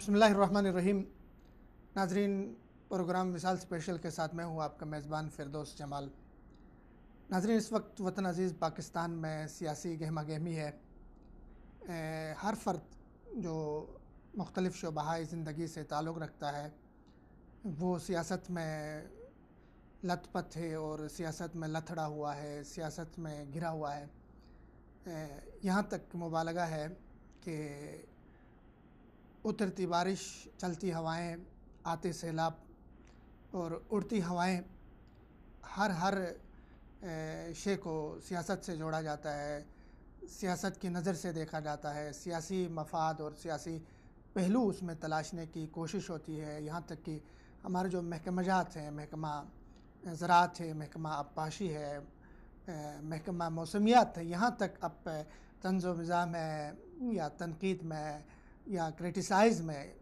बिस्मिल्लाहिर्रहमानिर्रहीम। नाजरीन, programme विसाल special के साथ मैं हूँ आपका मेज़बान फ़िरदौस जमाल। नाजरीन, इस वक्त वतन अज़ीज़ पाकिस्तान में सियासी गहमा गहमी है। हर फ़र्द जो मुख्तलिफ़ शोबहाए ज़िंदगी से ताल्लुक़ रखता है वो सियासत में लत-पत है और सियासत में लथड़ा हुआ है, सियासत में घिरा हुआ है। यहाँ तक मुबालगा है कि उतरती बारिश, चलती हवाएं, आते सैलाब और उड़ती हवाएं, हर शे को सियासत से जोड़ा जाता है, सियासत की नज़र से देखा जाता है, सियासी मफ़ाद और सियासी पहलू उसमें तलाशने की कोशिश होती है। यहाँ तक कि हमारे जो महकमाजात हैं, महकमा ज़राअत है, महकमा आबपाशी है, महकमा मौसमियात है, यहाँ तक अब तंज़-ओ-निज़ाम में या तनकीद में या क्रिटिसाइज़ में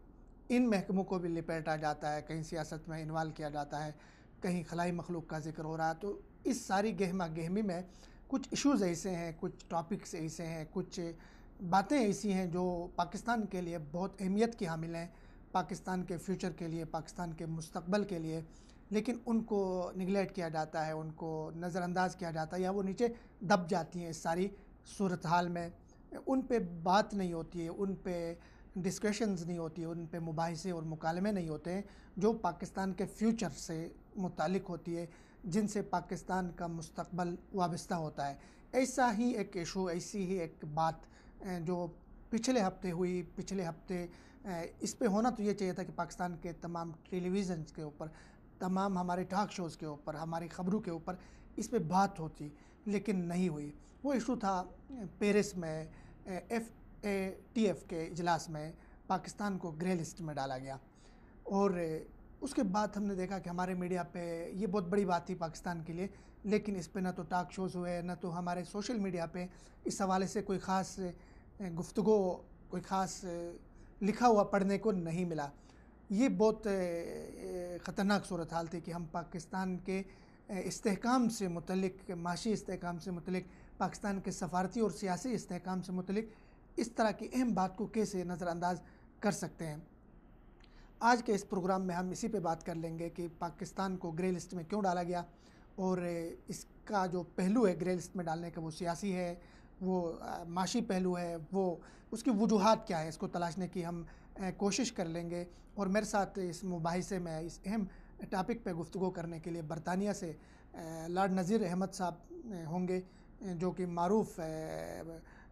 इन महकमों को भी लिपेटा जाता है। कहीं सियासत में इन्वॉल्व किया जाता है, कहीं खलाई मखलूक का ज़िक्र हो रहा है। तो इस सारी गहमा गहमी में कुछ इश्यूज़ ऐसे हैं, कुछ टॉपिक्स ऐसे हैं, कुछ बातें ऐसी हैं जो पाकिस्तान के लिए बहुत अहमियत की हामिल हैं, पाकिस्तान के फ्यूचर के लिए, पाकिस्तान के मुस्तक़बल के लिए, लेकिन उनको निगलेक्ट किया जाता है, उनको नज़रअंदाज किया जाता है या वो नीचे दब जाती हैं। इस सारी सूरत हाल में उन पे बात नहीं होती है, उन पे डिस्कशंस नहीं होती है, उन पे मुबाहिसे और मुकालमे नहीं होते हैं जो पाकिस्तान के फ्यूचर से मुतालिक होती है, जिनसे पाकिस्तान का मुस्तक़बल वाबस्ता होता है। ऐसा ही एक इशू, ऐसी ही एक बात जो पिछले हफ्ते हुई, पिछले हफ्ते इस पे होना तो ये चाहिए था कि पाकिस्तान के तमाम टेलीविज़न्स के ऊपर, तमाम हमारे टॉक शोज़ के ऊपर, हमारी ख़बरों के ऊपर इस पे बात होती, लेकिन नहीं हुई। वो इशू था पेरिस में FATF के इजलास में पाकिस्तान को ग्रे लिस्ट में डाला गया। और उसके बाद हमने देखा कि हमारे मीडिया पे ये बहुत बड़ी बात थी पाकिस्तान के लिए, लेकिन इस पे ना तो टॉक शोज़ हुए, ना तो हमारे सोशल मीडिया पे इस हवाले से कोई ख़ास गुफ्तगू, कोई ख़ास लिखा हुआ पढ़ने को नहीं मिला। ये बहुत ख़तरनाक सूरत हाल थी कि हम पाकिस्तान के इस्तेहकाम से मुतल्लिक, माशी इस्तेहकाम से मुतल्लिक, पाकिस्तान के सफ़ारती और सियासी इस्तेहकाम से मुतल्लिक इस तरह की अहम बात को कैसे नज़रअंदाज कर सकते हैं। आज के इस प्रोग्राम में हम इसी पे बात कर लेंगे कि पाकिस्तान को ग्रे लिस्ट में क्यों डाला गया और इसका जो पहलू है ग्रे लिस्ट में डालने का, वो सियासी है, वो माशी पहलू है, वो उसकी वजूहात क्या है, इसको तलाशने की हम कोशिश कर लेंगे। और मेरे साथ इस मुबाहिसे में, इस अहम टॉपिक पे गुफ्तगू करने के लिए बरतानिया से लॉर्ड नज़ीर अहमद साहब होंगे, जो कि मारूफ़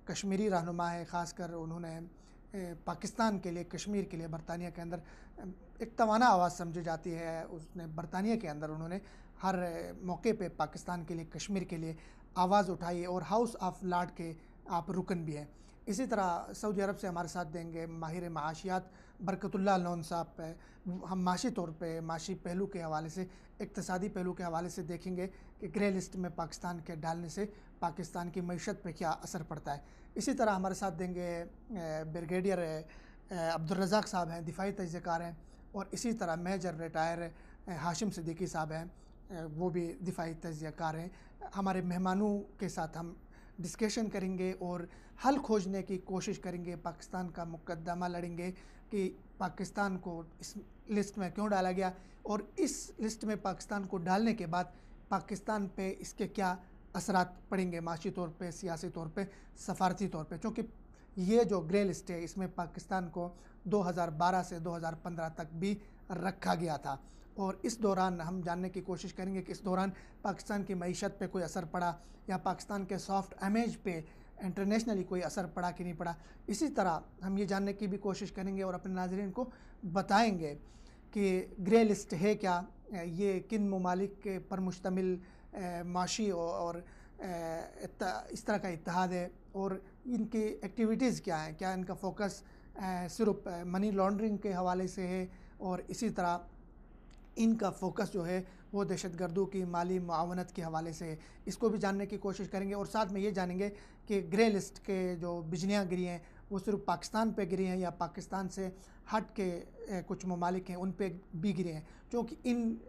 कश्मीरी रहनुमा है। ख़ासकर उन्होंने पाकिस्तान के लिए, कश्मीर के लिए बरतानिया के अंदर एक तवाना आवाज़ समझी जाती है। उसने बरतानिया के अंदर उन्होंने हर मौके पे पाकिस्तान के लिए, कश्मीर के लिए आवाज़ उठाई और हाउस ऑफ लॉर्ड के आप रुकन भी हैं। इसी तरह सऊदी अरब से हमारे साथ देंगे माहिर माशियात बरकतुल्लाह लोन साहब। हम माशी तौर पे, माशी पहलू के हवाले से, इक़्तिसादी पहलू के हवाले से देखेंगे कि ग्रे लिस्ट में पाकिस्तान के डालने से पाकिस्तान की मईशत पे क्या असर पड़ता है। इसी तरह हमारे साथ देंगे ब्रिगेडियर अब्दुर्रज़ाक साहब हैं, दिफाई तजज़ियेकार हैं। और इसी तरह मेजर रिटायर हाशिम सिद्दीकी साहब हैं, वो भी दिफाई तजज़ियेकार हैं। हमारे मेहमानों के साथ हम डिस्कशन करेंगे और हल खोजने की कोशिश करेंगे, पाकिस्तान का मुकद्दमा लड़ेंगे कि पाकिस्तान को इस लिस्ट में क्यों डाला गया और इस लिस्ट में पाकिस्तान को डालने के बाद पाकिस्तान पे इसके क्या असरात पड़ेंगे, माशी तौर पे, सियासी तौर पे, सफ़ारती तौर पे। क्योंकि ये जो ग्रे लिस्ट है, इसमें पाकिस्तान को 2012 से 2015 तक भी रखा गया था। और इस दौरान हम जानने की कोशिश करेंगे कि इस दौरान पाकिस्तान की मईशत पे कोई असर पड़ा या पाकिस्तान के सॉफ्ट इमेज पे इंटरनेशनली कोई असर पड़ा कि नहीं पड़ा। इसी तरह हम ये जानने की भी कोशिश करेंगे और अपने नाज़रीन को बताएंगे कि ग्रे लिस्ट है क्या, ये किन ममालिक के पर मुश्तमिल माशी और इस तरह का इत्तेहाद है और इनकी एक्टिविटीज़ क्या हैं, क्या इनका फ़ोकस सिर्फ मनी लॉन्ड्रिंग के हवाले से है और इसी तरह इनका फ़ोकस जो है वो दहशतगर्दों की माली मुआवनत के हवाले से है। इसको भी जानने की कोशिश करेंगे और साथ में ये जानेंगे कि ग्रे लिस्ट के जो बिजलियाँ गिरी हैं वो सिर्फ पाकिस्तान पे गिरी हैं या पाकिस्तान से हट के कुछ ममालिक हैं उन पे भी गिरे हैं। क्योंकि इन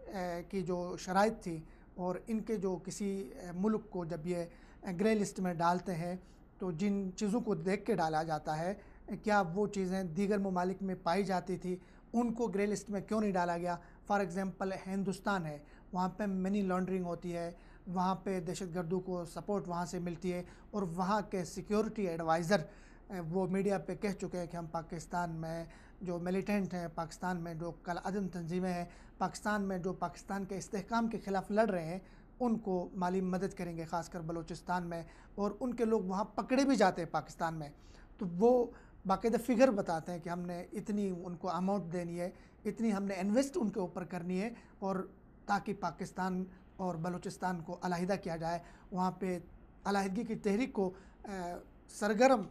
की जो शराइत थी और इनके जो किसी मुल्क को जब ये ग्रे लिस्ट में डालते हैं तो जिन चीज़ों को देख के डाला जाता है क्या वो चीज़ें दीगर ममालिक में पाई जाती थी, उनको ग्रे लिस्ट में क्यों नहीं डाला गया। फॉर एग्ज़ाम्पल हिंदुस्तान है, वहाँ पे मनी लॉन्ड्रिंग होती है, वहाँ पे दहशतगर्दों को सपोर्ट वहाँ से मिलती है, और वहाँ के सिक्योरिटी एडवाइज़र वो मीडिया पे कह चुके हैं कि हम पाकिस्तान में जो मिलिटेंट हैं, पाकिस्तान में जो कल-अदम तंजीमें हैं, पाकिस्तान में जो पाकिस्तान के इस्तेहकाम के ख़िलाफ़ लड़ रहे हैं, उनको माली मदद करेंगे, ख़ासकर बलूचिस्तान में। और उनके लोग वहाँ पकड़े भी जाते हैं पाकिस्तान में, तो वो बाकायदा फ़िगर बताते हैं कि हमने इतनी उनको अमाउंट देनी है, इतनी हमने इन्वेस्ट उनके ऊपर करनी है, और ताकि पाकिस्तान और बलूचिस्तान को अलहदा किया जाए, वहाँ पे अलहदगी की तहरीक को सरगर्म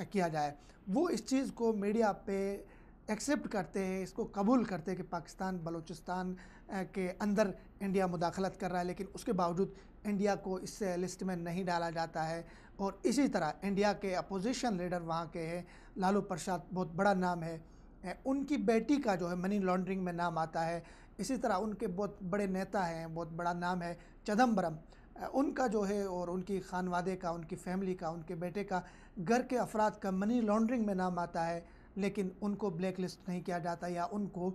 किया जाए। वो इस चीज़ को मीडिया पे एक्सेप्ट करते हैं, इसको कबूल करते हैं कि पाकिस्तान बलूचिस्तान के अंदर इंडिया मुदाखलत कर रहा है, लेकिन उसके बावजूद इंडिया को इससे लिस्ट में नहीं डाला जाता है। और इसी तरह इंडिया के अपोजिशन लीडर वहाँ के हैं, लालू प्रसाद बहुत बड़ा नाम है, उनकी बेटी का जो है मनी लॉन्ड्रिंग में नाम आता है। इसी तरह उनके बहुत बड़े नेता हैं, बहुत बड़ा नाम है चिदम्बरम, उनका जो है और उनकी खानवादे का, उनकी फैमिली का, उनके बेटे का, घर के अफराद का मनी लॉन्ड्रिंग में नाम आता है, लेकिन उनको ब्लैक लिस्ट नहीं किया जाता या उनको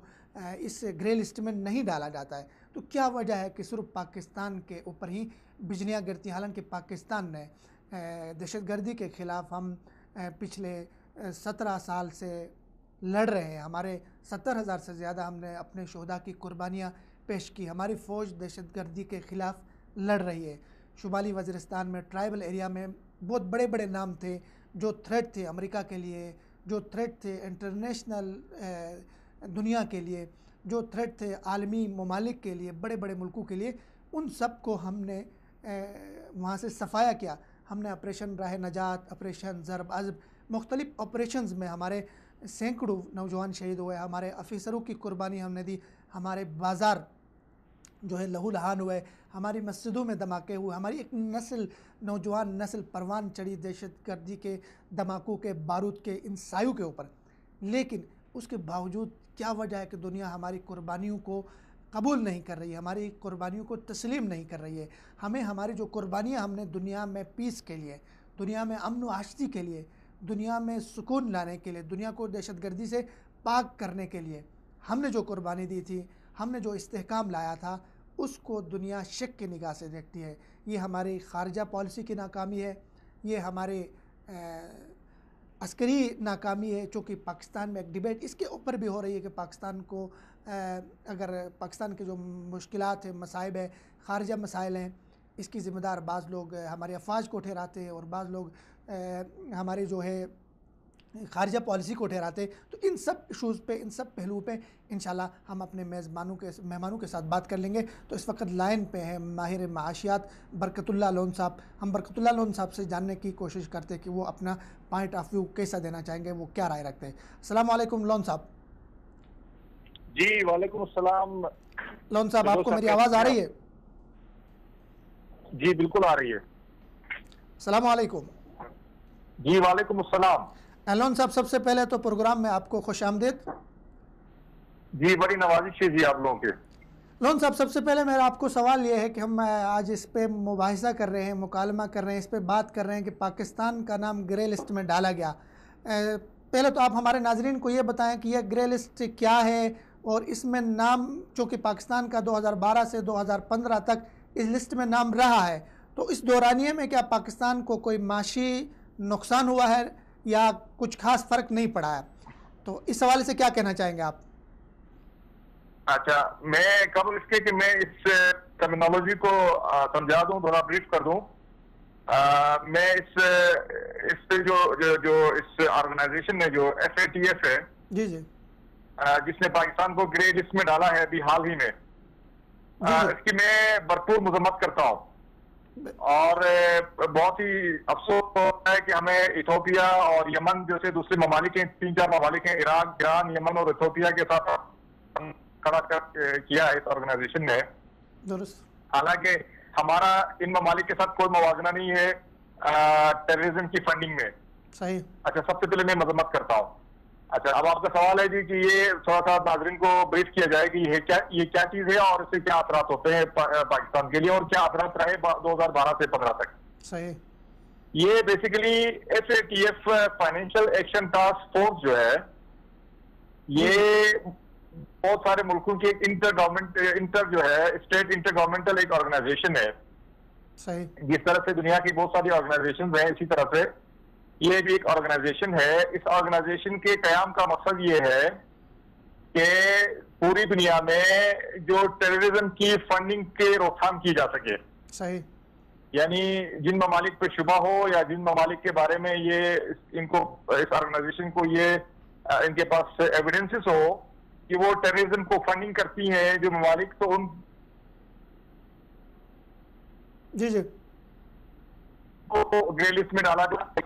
इस ग्रे लिस्ट में नहीं डाला जाता है। तो क्या वजह है कि सिर्फ पाकिस्तान के ऊपर ही बिजलियाँ गिरती हैं? हालांकि पाकिस्तान ने दहशतगर्दी के ख़िलाफ़ हम पिछले 17 साल से लड़ रहे हैं। हमारे 70,000 से ज़्यादा हमने अपने शोहदा की कुर्बानियाँ पेश की। हमारी फ़ौज दहशतगर्दी के ख़िलाफ़ लड़ रही है। शुमाली वज़ीरिस्तान में ट्राइबल एरिया में बहुत बड़े बड़े नाम थे जो थ्रेट थे अमेरिका के लिए, जो थ्रेट थे इंटरनेशनल दुनिया के लिए, जो थ्रेट थे आलमी ममालिक के लिए, बड़े बड़े मुल्कों के लिए। उन सब को हमने वहाँ से सफाया किया। हमने ऑपरेशन राह नजात, ऑपरेशन ज़रब अज़ब, मुख्तलिफ़ ऑपरेशंस में हमारे सैकड़ों नौजवान शहीद हुए, हमारे ऑफिसरों की कुर्बानी हमने दी, हमारे बाज़ार जो है लहूलुहान हुए, हमारी मस्जिदों में धमाके हुए, हमारी एक नस्ल, नौजवान नस्ल परवान चढ़ी दहशतगर्दी के धमाकों के, बारूद के, इन सायों के ऊपर। लेकिन उसके बावजूद क्या वजह है कि दुनिया हमारी कुर्बानियों को कबूल नहीं कर रही है, हमारी कुर्बानियों को तस्लीम नहीं कर रही है। हमें हमारी जो कुर्बानियाँ हमने दुनिया में पीस के लिए, दुनिया में अमन व आशती के लिए, दुनिया में सुकून लाने के लिए, दुनिया को दहशतगर्दी से पाक करने के लिए हमने जो कुर्बानी दी थी, हमने जो इस्तेहकाम लाया था, उसको दुनिया शक की निगाह से देखती है। ये हमारी ख़ारजा पॉलिसी की नाकामी है, ये हमारे अस्करी नाकामी है। चूँकि पाकिस्तान में एक डिबेट इसके ऊपर भी हो रही है कि पाकिस्तान को अगर पाकिस्तान के जो मुश्किलात हैं, मसाइब है, ख़ारजा मसाइल हैं, इसकी ज़िम्मेदार बाज़ लोग हमारे अफवाज को ठहराते हैं और बाज़ लोग हमारे जो है ख़ारजा पॉलिसी को ठहराते। तो इन सब इशूज़ पे, इन सब पहलुओं पे इंशाल्लाह हम अपने मेहमानों के साथ बात कर लेंगे। तो इस वक्त लाइन पे हैं माहिर माशियात बरकतुल्लाह लोन साहब। हम बरकतुल्लाह लोन साहब से जानने की कोशिश करते हैं कि वो अपना पॉइंट ऑफ व्यू कैसा देना चाहेंगे, वो क्या राय रखते हैं। अस्सलाम वालेकुम लोन साहब। जी वालेकुम अस्सलाम। लोन साहब, आपको मेरी आवाज़ आ रही है? जी बिल्कुल आ रही है। अस्सलाम वालेकुम। जी वालेकुम अस्सलाम। लोन साहब, सबसे पहले तो प्रोग्राम में आपको खुश आमदीद। जी बड़ी नवाजिश है जी आप लोगों के। लोन साहब, सबसे पहले मेरा आपको सवाल ये है कि हम आज इस पे मुबाहिसा कर रहे हैं, मुकालमा कर रहे हैं, इस पे बात कर रहे हैं कि पाकिस्तान का नाम ग्रे लिस्ट में डाला गया। पहले तो आप हमारे नाजरीन को ये बताएं कि यह ग्रे लिस्ट क्या है, और इसमें नाम चूँकि पाकिस्तान का 2012 से 2015 तक इस लिस्ट में नाम रहा है, तो इस दौरानिए में क्या पाकिस्तान को कोई माशी नुकसान हुआ है या कुछ खास फ़र्क नहीं पड़ा है? तो इस हवाले से क्या कहना चाहेंगे आप? अच्छा, मैं कबल इसके कि मैं इस टर्मिनोलॉजी को समझा दूं, थोड़ा ब्रीफ कर दूं। मैं इस पे जो इस ऑर्गेनाइजेशन ने जो FATF है जी जी, जिसने पाकिस्तान को ग्रे लिस्ट में डाला है अभी हाल ही में, इसकी मैं भरपूर मजम्मत करता हूँ। और बहुत ही अफसोस होता है कि हमें इथोपिया और यमन जैसे दूसरे ममालिक हैं, 3-4 ममालिक हैं, इराक, ईरान, यमन और इथोपिया के साथ खड़ा किया है इस ऑर्गेनाइजेशन ने। हालांकि हमारा इन ममालिक के साथ कोई मवाजना नहीं है टेररिज्म की फंडिंग में। सही। अच्छा, सबसे पहले मैं मजम्मत करता हूँ। अच्छा, अब आपका सवाल है जी कि ये थोड़ा सा नाजरीन को ब्रीफ किया जाए कि ये क्या चीज है और इससे क्या असरात होते हैं पाकिस्तान के लिए, और क्या असरात रहे 2012 से 15 तक। सही। ये basically FATF financial action task force जो है, जी जी ये बहुत सारे मुल्कों की एक इंटर जो है स्टेट इंटर गवर्नमेंटल एक ऑर्गेनाइजेशन है। सही जिस तरह से दुनिया की बहुत सारी ऑर्गेनाइजेशन हैं, इसी तरह से ये भी एक ऑर्गेनाइजेशन है। इस ऑर्गेनाइजेशन के कयाम का मकसद ये है कि पूरी दुनिया में जो टेररिज्म की फंडिंग के रोकथाम की जा सके। सही यानी जिन ममालिक पे शुबा हो या जिन ममालिक के बारे में ये इनको इस ऑर्गेनाइजेशन को ये इनके पास एविडेंसेस हो कि वो टेररिज्म को फंडिंग करती हैं जो ममालिक, तो उन जी जी को ग्रे लिस्ट में डाला जाए।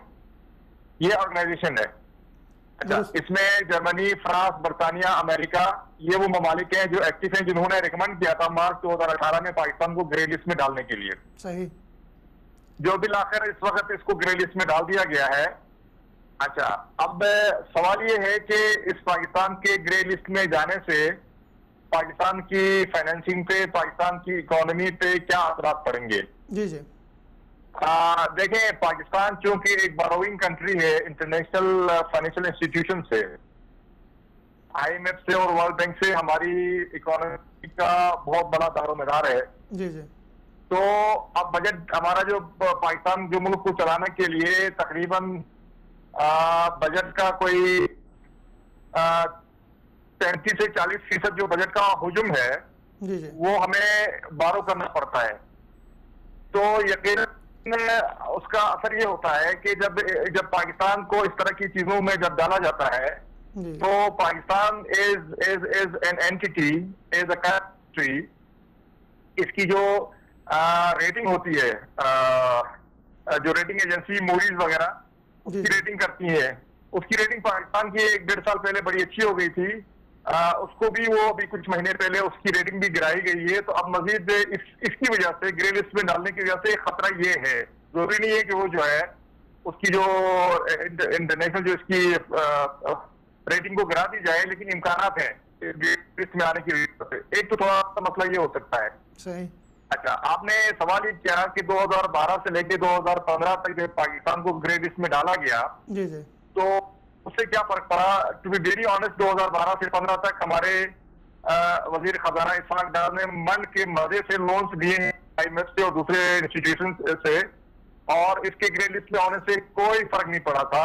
ये ऑर्गेनाइजेशन है। अच्छा, दुरुस्त इसमें जर्मनी, फ्रांस, बरतानिया, अमेरिका, ये वो ममालिक हैं जो एक्टिव हैं, जिन्होंने रिकमेंड किया था मार्च 2018 में पाकिस्तान को ग्रे लिस्ट में डालने के लिए। सही जो बिल आखिर इस वक्त इसको ग्रे लिस्ट में डाल दिया गया है। अच्छा, अब सवाल ये है कि इस पाकिस्तान के ग्रे लिस्ट में जाने से पाकिस्तान की फाइनेंसिंग पे, पाकिस्तान की इकोनॉमी पे क्या असरात पड़ेंगे। जी जी देखें, पाकिस्तान चूंकि एक बोरोइंग कंट्री है इंटरनेशनल फाइनेंशियल इंस्टीट्यूशन से, IMF से और वर्ल्ड बैंक से हमारी इकोनॉमी का बहुत बड़ा दारोमदार है। जी जी तो अब बजट हमारा जो पाकिस्तान जो मुल्क को चलाने के लिए तकरीबन बजट का कोई 35 से 40% जो बजट का हुजूम है जी जी वो हमें बारो करना पड़ता है। तो यकीनन उसका असर ये होता है कि जब पाकिस्तान को इस तरह की चीजों में जब डाला जाता है जी तो Pakistan is an entity, is a country, इसकी जो रेटिंग होती है, जो रेटिंग एजेंसी मूडीज वगैरह जी उसकी रेटिंग करती है, उसकी रेटिंग पाकिस्तान की 1-1.5 साल पहले बड़ी अच्छी हो गई थी। उसको भी वो अभी कुछ महीने पहले उसकी रेटिंग भी गिराई गई है। तो अब मजीद इसकी वजह से ग्रे लिस्ट में डालने की वजह से खतरा ये है। जरूरी नहीं है कि वो जो है उसकी जो इंटरनेशनल जो इसकी रेटिंग को गिरा दी जाए, लेकिन इम्कानात है लिस्ट में आने की वजह से। एक तो थोड़ा सा मसला ये हो सकता है। सही अच्छा, आपने सवाल ये किया कि 2012 से लेके 2015 तक जब पाकिस्तान को ग्रे लिस्ट में डाला गया जी जी तो उससे क्या फर्क पड़ा। टू बी वेरी ऑनेस्ट, 2012 से 15 तक हमारे वजीर खजाना इशफाक डार ने मन के मजे से लोन्स लिए IMF से और दूसरे इंस्टीट्यूशन से, और इसके ग्रे लिस्ट में आने से कोई फर्क नहीं पड़ा था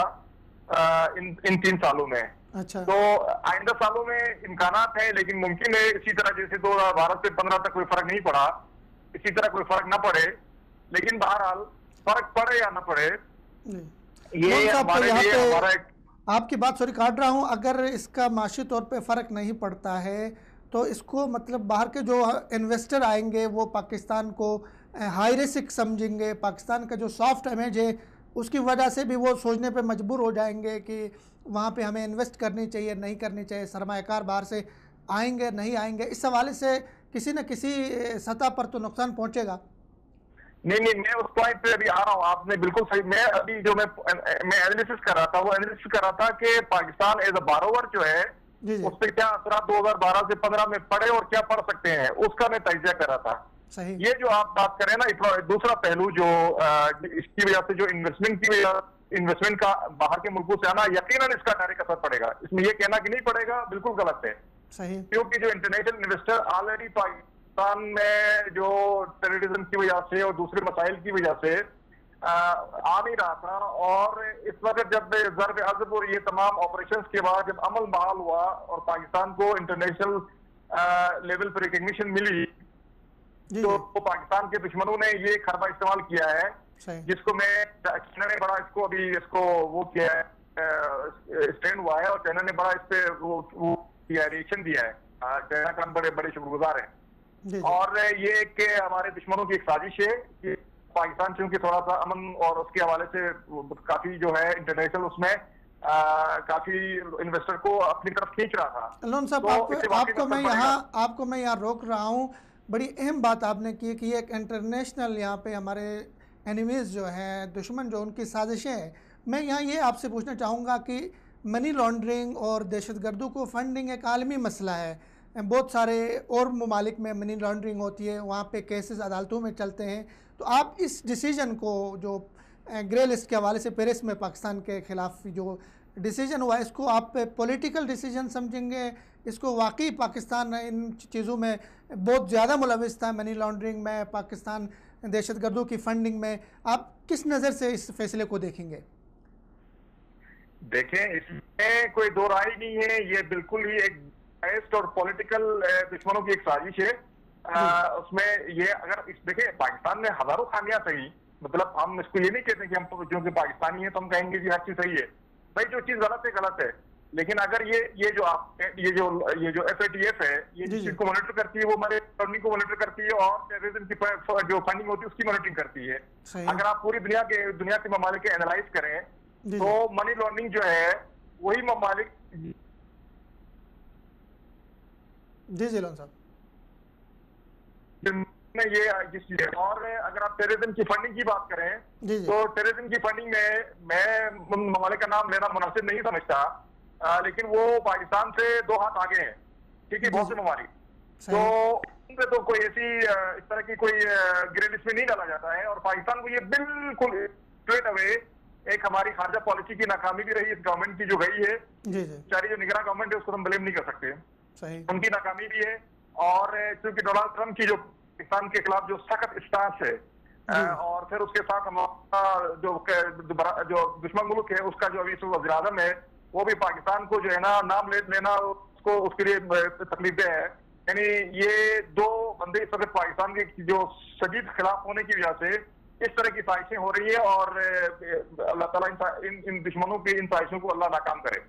इन 3 सालों में। अच्छा तो आइंदा सालों में इम्कानात है, लेकिन मुमकिन है इसी तरह जैसे 2012 से 15 तक कोई फर्क नहीं पड़ा, इसी तरह कोई फर्क ना पड़े। लेकिन बहरहाल फर्क पड़े या ना पड़े, जी ये हमारे लिए हमारा एक आपकी बात सॉरी काट रहा हूँ, अगर इसका माशी तौर पे फ़र्क नहीं पड़ता है तो इसको मतलब बाहर के जो इन्वेस्टर आएंगे वो पाकिस्तान को हाई रिस्क समझेंगे, पाकिस्तान का जो सॉफ्ट इमेज है उसकी वजह से भी वो सोचने पे मजबूर हो जाएंगे कि वहाँ पे हमें इन्वेस्ट करनी चाहिए नहीं करनी चाहिए, सरमायाकार बाहर से आएंगे नहीं आएंगे। इस हवाले से किसी न किसी सतह पर तो नुकसान पहुँचेगा। नहीं, मैं उस पॉइंट पे अभी आ रहा हूँ। आपने बिल्कुल सही, मैं अभी जो मैं एनालिसिस कर रहा था वो एनालिसिस कर रहा था कि पाकिस्तान एज अ बारोवर जो है जी जी उस पर क्या असर 2012 से 15 में पड़े और क्या पड़ सकते हैं, उसका मैं तजिया कर रहा था। सही ये जो आप बात करें ना, दूसरा पहलू जो इसकी वजह से जो इन्वेस्टमेंट का बाहर के मुल्कों से आना, यकीनन इसका डायरेक्ट असर पड़ेगा। इसमें ये कहना कि नहीं पड़ेगा बिल्कुल गलत है, सही क्योंकि जो इंटरनेशनल इन्वेस्टर ऑलरेडी पाकिस्तान में जो टेररिज्म की वजह से और दूसरे मसाइल की वजह से आ नहीं रहा था, और इस वक्त जब ज़र्ब अज़ब और ये तमाम ऑपरेशंस के बाद जब अमल बहाल हुआ और पाकिस्तान को इंटरनेशनल लेवल पर रिकग्निशन मिली, जी तो जी पाकिस्तान के दुश्मनों ने ये खरबा इस्तेमाल किया है, सही जिसको मैं चाइना ने बड़ा इसको वो किया है, स्टैंड हुआ है, और चाइना ने बड़ा इस पे वो रिएक्शन दिया है। चाइना का हम बड़े बड़े शुक्रगुजार हैं। जी जी और ये कि हमारे दुश्मनों की एक साजिश है कि पाकिस्तान चूंकि थोड़ा सा अमन और उसके हवाले से काफी जो है इंटरनेशनल उसमें काफी इन्वेस्टर को अपनी तरफ खींच रहा था। लोन साहब, तो इससे वाकई आपको मैं यहाँ रोक रहा हूँ। बड़ी अहम बात आपने की कि एक इंटरनेशनल यहाँ पे हमारे एनिमीज़ जो हैं, दुश्मन जो उनकी साजिशें हैं। मैं यहाँ ये आपसे पूछना चाहूँगा कि मनी लॉन्ड्रिंग और दहशतगर्दों को फंडिंग एक आलमी मसला है। बहुत सारे और ममालिक में मनी लॉन्ड्रिंग होती है, वहाँ पे केसेस अदालतों में चलते हैं। तो आप इस डिसीजन को जो ग्रे लिस्ट के हवाले से पेरिस में पाकिस्तान के ख़िलाफ़ जो डिसीजन हुआ, इसको आप पॉलिटिकल डिसीजन समझेंगे? इसको वाकई पाकिस्तान इन चीज़ों में बहुत ज़्यादा मुलविस था, मनी लॉन्ड्रिंग में, पाकिस्तान दहशतगर्दों की फंडिंग में, आप किस नज़र से इस फैसले को देखेंगे? देखें, इसमें कोई दो राय नहीं है, ये बिल्कुल ही एक बायस्ड और पॉलिटिकल दुश्मनों की एक साजिश है। उसमें ये अगर देखिए, पाकिस्तान में हजारों खामियां सही, मतलब हम इसको ये नहीं कहते कि हम जो कि पाकिस्तानी है तो हम कहेंगे जी हर चीज सही है। भाई जो चीज गलत है गलत है, लेकिन अगर ये जो FATF है, ये जिस चीज को मॉनिटर करती है वो हमारे अर्निंग को मॉनिटर करती है और टेररिज्म की जो फंडिंग होती है उसकी मॉनिटरिंग करती है। अगर आप पूरी दुनिया के ममालिक के एनालाइज करें तो मनी लॉन्ड्रिंग जो है वही ममालिक। जी लोन साहब, ये और अगर आप टेररिज्म की फंडिंग की बात करें तो टेररिज्म की फंडिंग में मैं ममालिक का नाम लेना मुनासिब नहीं समझता, लेकिन वो पाकिस्तान से 2 हाथ आगे हैं, ठीक है, बहुत से ममालिक। तो उनपे तो कोई ऐसी इस तरह की कोई ग्रे लिस्ट में नहीं डाला जाता है, और पाकिस्तान को ये बिल्कुल स्ट्रेट अवे एक हमारी खारजा पॉलिसी की नाकामी भी रही इस गवर्नमेंट की जो गई है। बेचारी जो निगरान गवर्नमेंट है उसको हम ब्लेम नहीं कर सकते, उनकी नाकामी भी है। और क्योंकि डोनाल्ड ट्रंप की जो पाकिस्तान के खिलाफ जो सख्त स्टांस है, और फिर उसके साथ हमारा जो दुश्मन मुल्क है उसका जो अभी वज़ीर आज़म है वो भी पाकिस्तान को जो है ना नाम लेना उसको उसके लिए तकलीफदेह है। यानी ये दो बंदे इस वक्त पाकिस्तान के जो शदीद खिलाफ होने की वजह से इस तरह की साजिशें हो रही है, और अल्लाह ताला इन दुश्मनों की इन साजिशों को अल्लाह नाकाम करे।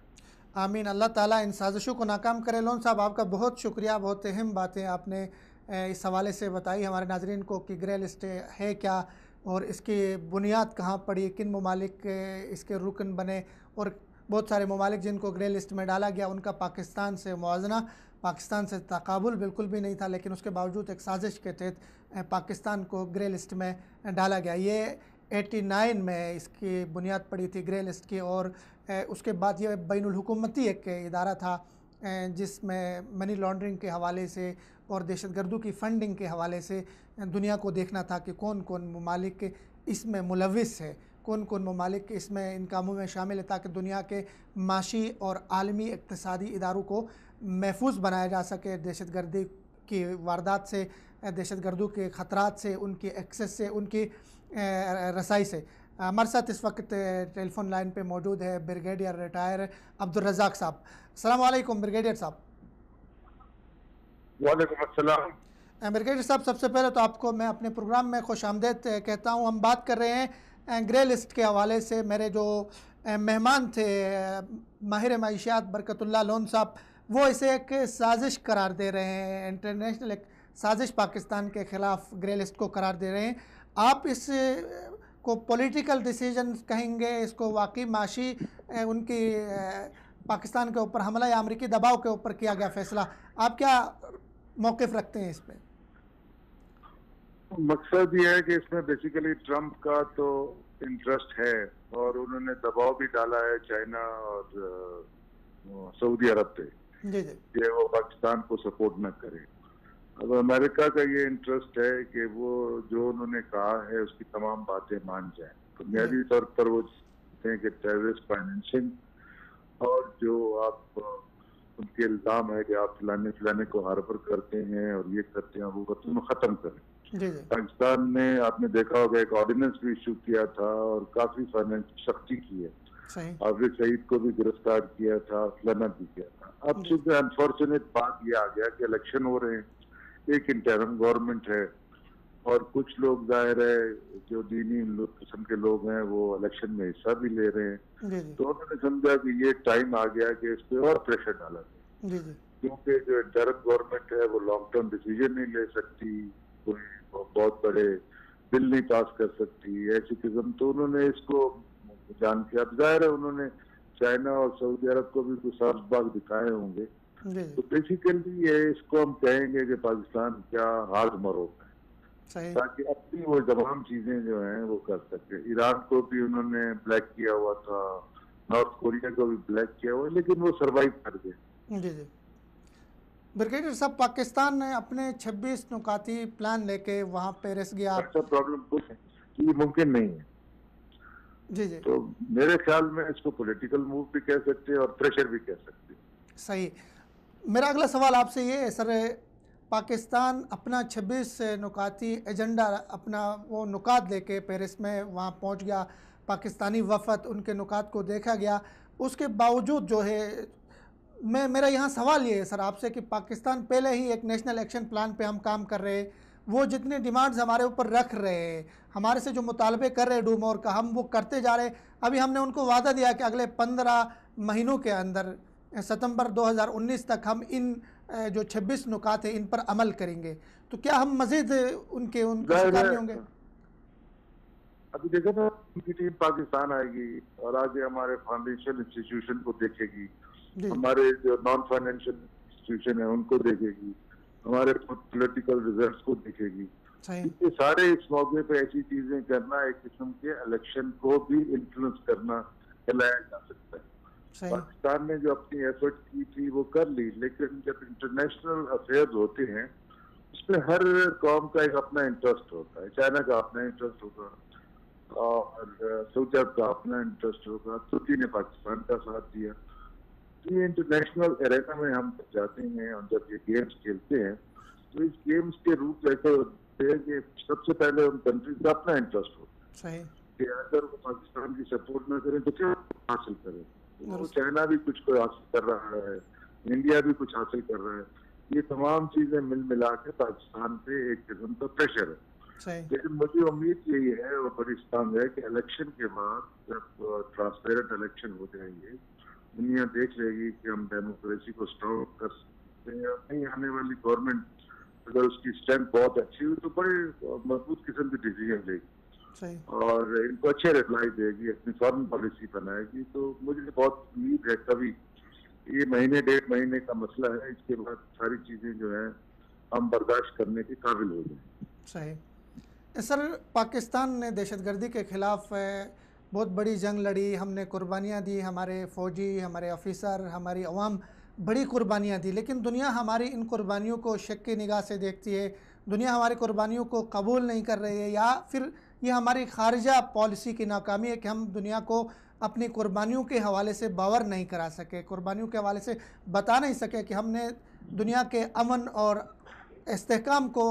आमीन, अल्लाह ताला इन साजिशों को नाकाम करे। लोन साहब, आपका बहुत शुक्रिया, बहुत अहम बातें आपने इस हवाले से बताई हमारे नाजरीन को कि ग्रे लिस्ट है क्या और इसकी बुनियाद कहाँ पड़ी, किन ममालिक इसके रुकन बने, और बहुत सारे ममालिक जिनको ग्रे लिस्ट में डाला गया उनका पाकिस्तान से मुआवजना, पाकिस्तान से तकाबुल बिल्कुल भी नहीं था, लेकिन उसके बावजूद एक साजिश के तहत पाकिस्तान को ग्रे लिस्ट में डाला गया। ये 89 में इसकी बुनियाद पड़ी थी ग्रे लिस्ट की, और उसके बाद ये बैनुल हुकूमती एक इदारा था जिसमें मनी लॉन्ड्रिंग के हवाले से और दहशतगर्दों की फ़ंडिंग के हवाले से दुनिया को देखना था कि कौन कौन ममालिक इसमें मुलविस है, कौन कौन ममालिक इसमें इन कामों में शामिल है, ताकि दुनिया के माशी और आलमी इक़्तिसादी इदारों को महफूज बनाया जा सके दहशतगर्दी की वारदात से, दहशतगर्दों के ख़तरात से, उनकी एक्सेस से, उनकी रसाई से। हमारे साथ इस वक्त टेलीफोन लाइन पे मौजूद है ब्रिगेडियर रिटायर अब्दुल रज़ाक साहब। अस्सलाम वालेकुम ब्रिगेडियर साहब। वालेकुम अस्सलाम। ब्रिगेडियर साहब, सबसे पहले तो आपको मैं अपने प्रोग्राम में खुशामदीद कहता हूँ। हम बात कर रहे हैं ग्रे लिस्ट के हवाले से। मेरे जो मेहमान थे माहिर मईशियात बरकतुल्लाह लोन साहब, वो इसे एक साजिश करार दे रहे हैं, इंटरनेशनल एक साजिश पाकिस्तान के ख़िलाफ़ ग्रे लिस्ट को करार दे रहे हैं। आप इस को पॉलिटिकल डिसीजन कहेंगे, इसको वाकई माशी उनकी पाकिस्तान के ऊपर हमला या अमरीकी दबाव के ऊपर किया गया फैसला, आप क्या मौक़िफ़ रखते हैं इस पे? मकसद ये है कि इसमें बेसिकली ट्रंप का तो इंटरेस्ट है और उन्होंने दबाव भी डाला है चाइना और सऊदी अरब पे कि वो पाकिस्तान को सपोर्ट न करे। अब अमेरिका का ये इंटरेस्ट है कि वो जो उन्होंने कहा है उसकी तमाम बातें मान जाए। बुनियादी तौर पर वो कहते हैं कि टेररिस्ट फाइनेंसिंग और जो आप उनके इल्ज़ाम है कि आप फलाने को हार्बर करते हैं और ये करते हैं, वो तुम खत्म करें। पाकिस्तान ने आपने देखा होगा एक ऑर्डिनेंस भी इशू किया था और काफी फाइनेंस सख्ती की है, हाफिज सईद को भी गिरफ्तार किया था, फलाना भी किया था। अब चूंकि अनफॉर्चुनेट बात ये आ गया कि इलेक्शन हो रहे हैं, एक इंटरम गवर्नमेंट है और कुछ लोग जाहिर है जो दीनी किस्म के लोग हैं वो इलेक्शन में हिस्सा भी ले रहे हैं, तो उन्होंने समझा कि ये टाइम आ गया कि इस पे और प्रेशर डाला जाए, क्योंकि जो इंटरम गवर्नमेंट है वो लॉन्ग टर्म डिसीजन नहीं ले सकती, कोई बहुत बड़े बिल नहीं पास कर सकती, ऐसी किस्म। तो उन्होंने इसको जान के, अब जाहिर है उन्होंने चाइना और सऊदी अरब को भी कुछ साफ बाग दिखाए होंगे, तो बेसिकली ये इसको हम कहेंगे कि पाकिस्तान क्या हार्ड मरोग है, ताकि अपनी वो तमाम चीजें जो हैं वो कर सके। ईरान को भी उन्होंने ब्लैक किया हुआ था, नॉर्थ कोरिया को भी ब्लैक किया हुआ, लेकिन वो सर्वाइव कर गए। ब्रिगेडियर साहब, पाकिस्तान ने अपने 26 नुकाती प्लान लेके वहाँ पे रस गया। अच्छा, प्रॉब्लम कुछ है, ये मुमकिन नहीं है। जी जी। तो मेरे ख्याल में इसको पॉलिटिकल मूव भी कह सकते हैं और प्रेशर भी कह सकते हैं। सही। मेरा अगला सवाल आपसे ये है सर, पाकिस्तान अपना 26 नुकाती एजेंडा, अपना वो नुकात लेके पेरिस में वहाँ पहुँच गया, पाकिस्तानी वफद, उनके नुकात को देखा गया, उसके बावजूद जो है मेरा यहाँ सवाल ये है सर आपसे कि पाकिस्तान पहले ही एक नेशनल एक्शन प्लान पे हम काम कर रहे हैं, वो जितने डिमांड्स हमारे ऊपर रख रहे हैं, हमारे से जो मुतालबे कर रहे हैं डूमोर का, हम वो करते जा रहे हैं। अभी हमने उनको वादा दिया कि अगले 15 महीनों के अंदर सितंबर 2019 तक हम इन जो 26 नुकात हैं इन पर अमल करेंगे। तो क्या हम मज़ीद उनको शिकार नहीं होंगे? अभी देखो ना, उनकी टीम पाकिस्तान आएगी और आगे हमारे फाइनेंशियल इंस्टीट्यूशन को देखेगी, हमारे जो नॉन फाइनेंशियल इंस्टीट्यूशन है उनको देखेगी, हमारे पॉलिटिकल रिजल्ट्स को देखेगी। ये सारे इस मौके पे ऐसी चीजें करना एक किस्म के इलेक्शन को भी इन्फ्लुएंस करना कहलाया जा सकता है। पाकिस्तान ने जो अपनी एफर्ट की थी वो कर ली, लेकिन जब इंटरनेशनल अफेयर्स होते हैं उसमें हर कौम का एक अपना इंटरेस्ट होता है। चाइना का अपना इंटरेस्ट होगा और सऊदी अरब का अपना इंटरेस्ट होगा, तुर्की ने पाकिस्तान का साथ दिया। ये इंटरनेशनल एरेना में हम जाते हैं और जब ये गेम्स खेलते हैं तो इस गेम्स के रूप ऐसे होते हैं कि सबसे पहले उन कंट्रीज का अपना इंटरेस्ट होता है कि अगर वो पाकिस्तान की सपोर्ट न करें तो क्या हासिल करें। तो चाइना भी कुछ को हासिल कर रहा है, इंडिया भी कुछ हासिल कर रहा है, ये तमाम चीजें मिल मिला के पाकिस्तान पे एक किस्म का प्रेशर है। लेकिन मुझे उम्मीद यही है और बड़ी स्ट्रांग है कि इलेक्शन के बाद जब ट्रांसपेरेंट इलेक्शन हो जाएंगे, दुनिया देख लेगी कि हम डेमोक्रेसी को स्ट्रॉन्ग कर सकते हैं। नहीं आने वाली गवर्नमेंट अगर उसकी स्ट्रेंथ बहुत अच्छी हुई तो बड़े मजबूत किस्म की डिसीजन लेगी और इनको अच्छे रिप्लाई देगी, अपनी फॉरेन पॉलिसी बनाएगी। तो मुझे बहुत उम्मीद है कभी ये महीने 1.5 महीने का मसला है, इसके बाद सारी चीजें जो है हम बर्दाश्त करने के काबिल हो जाए। सही सर, पाकिस्तान ने दहशतगर्दी के खिलाफ बहुत बड़ी जंग लड़ी, हमने कुर्बानियाँ दी, हमारे फ़ौजी, हमारे ऑफिसर, हमारी अवाम बड़ी कुर्बानियाँ दी, लेकिन दुनिया हमारी इन कुर्बानियों को शक की निगाह से देखती है, दुनिया हमारी कुर्बानियों को कबूल नहीं कर रही है, या फिर ये हमारी खारजा पॉलिसी की नाकामी है कि हम दुनिया को अपनी कुर्बानियों के हवाले से बावर नहीं करा सके, कुर्बानियों के हवाले से बता नहीं सके कि हमने दुनिया के अमन और इस्तेहकाम को